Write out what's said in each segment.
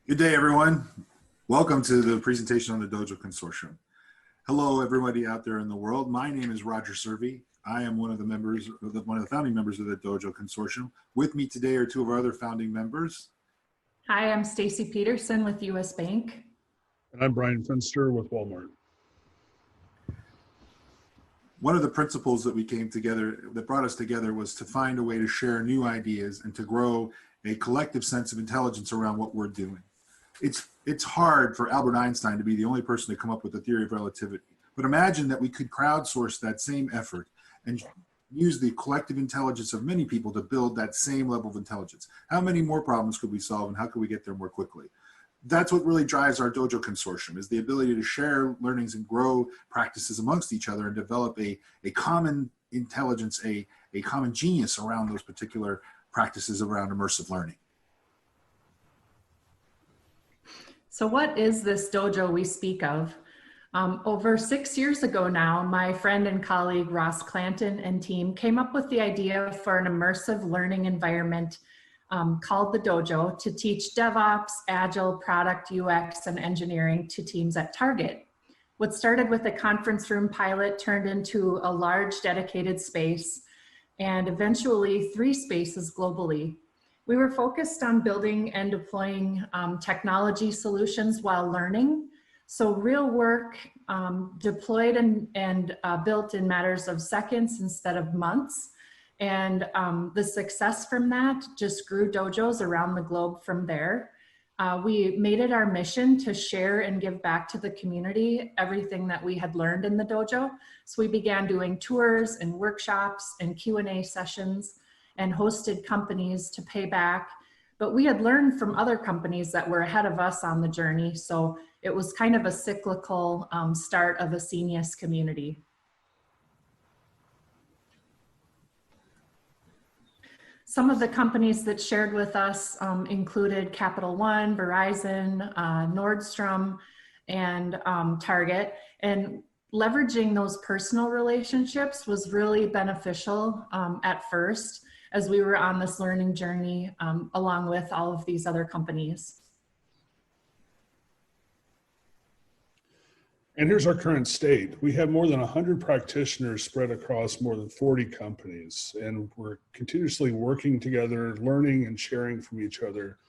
Good day, everyone. Welcome to the presentation on the DOJO Consortium. Hello, everybody out there in the world. My name is Roger Servey. I am one of the founding members of the DOJO Consortium. With me today are two of our other founding members. Hi, I'm Stacie Peterson with US Bank. And I'm Bryan Finster with Walmart. One of the principles that that brought us together was to find a way to share new ideas and to grow a collective sense of intelligence around what we're doing. It's hard for Albert Einstein to be the only person to come up with the theory of relativity. But imagine that we could crowdsource that same effort and use the collective intelligence of many people to build that same level of intelligence. How many more problems could we solve, and how could we get there more quickly? That's what really drives our DOJO Consortium, is the ability to share learnings and grow practices amongst each other and develop a common intelligence, a common genius around those particular practices around immersive learning. So what is this dojo we speak of? Over 6 years ago now, my friend and colleague Ross Clanton and team came up with the idea for an immersive learning environment called the dojo to teach DevOps, Agile, product, UX, and engineering to teams at Target. What started with a conference room pilot turned into a large dedicated space and eventually 3 spaces globally. We were focused on building and deploying technology solutions while learning. So real work deployed and built in matters of seconds instead of months. And the success from that just grew dojos around the globe from there. We made it our mission to share and give back to the community everything that we had learned in the dojo. So we began doing tours and workshops and Q&A sessions and hosted companies to pay back. But we had learned from other companies that were ahead of us on the journey. So it was kind of a cyclical start of a Scenius community. Some of the companies that shared with us included Capital One, Verizon, Nordstrom, and Target. And leveraging those personal relationships was really beneficial at first as we were on this learning journey along with all of these other companies. And here's our current state. We have more than 100 practitioners spread across more than 40 companies, and we're continuously working together, learning and sharing from each other.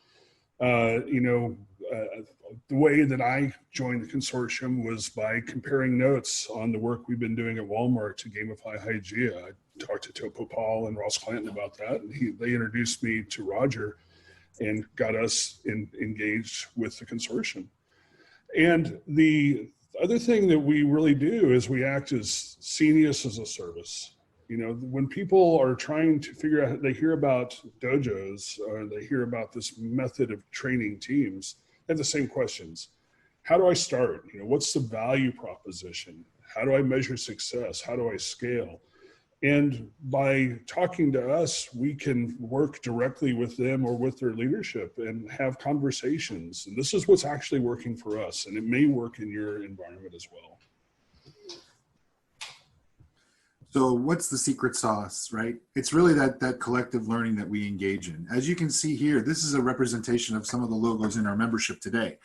The way that I joined the consortium was by comparing notes on the work we've been doing at Walmart to gamify Hygeia. I talked to Topo Paul and Ross Clanton about that, and they introduced me to Roger and got us engaged with the consortium. And the other thing that we really do is we act as Scenius as a service. You know, when people are trying to figure out, they hear about dojos or they hear about this method of training teams, they have the same questions. How do I start? You know, what's the value proposition? How do I measure success? How do I scale? And by talking to us, we can work directly with them or with their leadership and have conversations. And this is what's actually working for us. And it may work in your environment as well. So what's the secret sauce, right? It's really that collective learning that we engage in. As you can see here, this is a representation of some of the logos in our membership today.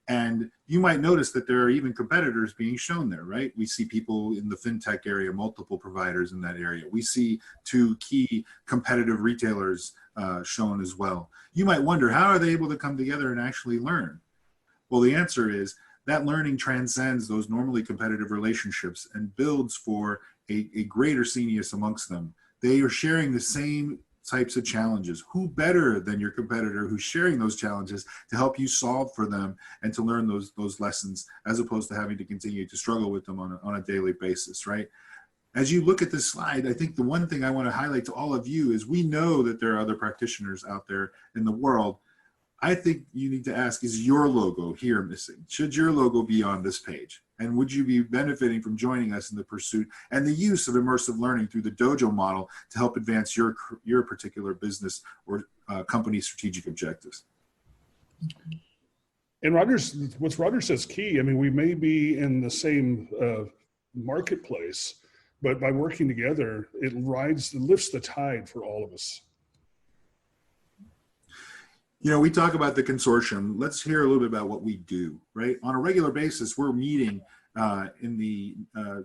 And you might notice that there are even competitors being shown there, right? We see people in the fintech area, multiple providers in that area. We see 2 key competitive retailers shown as well. You might wonder, how are they able to come together and actually learn? Well, the answer is that learning transcends those normally competitive relationships and builds for a greater Scenius amongst them. They are sharing the same types of challenges. Who better than your competitor who's sharing those challenges to help you solve for them and to learn those lessons, as opposed to having to continue to struggle with them on a daily basis, right? As you look at this slide, I think the one thing I want to highlight to all of you is we know that there are other practitioners out there in the world. I think you need to ask, is your logo here missing? Should your logo be on this page? And would you be benefiting from joining us in the pursuit and the use of immersive learning through the dojo model to help advance your particular business or company strategic objectives? And what Roger says key. I mean, we may be in the same marketplace, but by working together, it lifts the tide for all of us. You know, we talk about the consortium. Let's hear a little bit about what we do, right? On a regular basis, we're meeting in the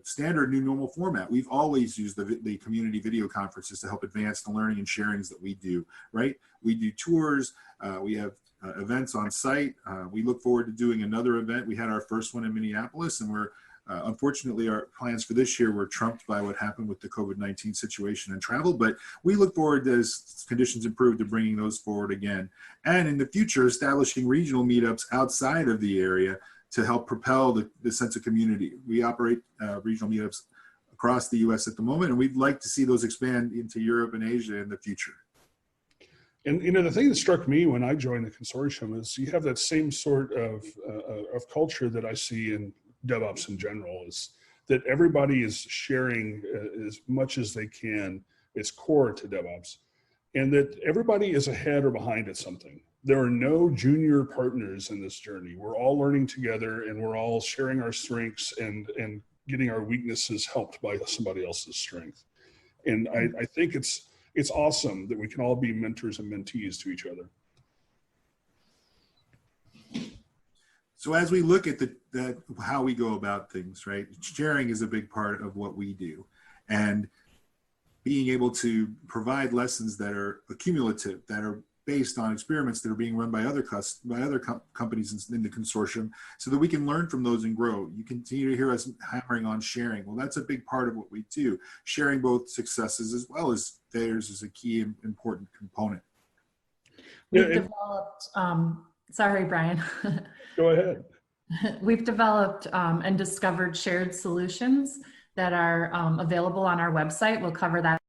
standard new normal format. We've always used the community video conferences to help advance the learning and sharings that we do, right? We do tours, we have events on site. We look forward to doing another event. We had our first one in Minneapolis, and we're unfortunately, our plans for this year were trumped by what happened with the COVID-19 situation and travel, but we look forward to, as conditions improve, to bringing those forward again. And in the future, establishing regional meetups outside of the area to help propel the sense of community. We operate regional meetups across the US at the moment, and we'd like to see those expand into Europe and Asia in the future. And you know, the thing that struck me when I joined the consortium is you have that same sort of culture that I see in DevOps in general, is that everybody is sharing as much as they can. It's core to DevOps, and that everybody is ahead or behind at something. There are no junior partners in this journey. We're all learning together, and we're all sharing our strengths and getting our weaknesses helped by somebody else's strength. And I think it's awesome that we can all be mentors and mentees to each other. So as we look at how we go about things, right? Sharing is a big part of what we do, and being able to provide lessons that are accumulative, that are based on experiments that are being run by other companies in the consortium, so that we can learn from those and grow. You continue to hear us hammering on sharing. Well, that's a big part of what we do. Sharing both successes as well as failures is a key and important component. We've developed, sorry, Brian. Go ahead. We've developed and discovered shared solutions that are available on our website. We'll cover that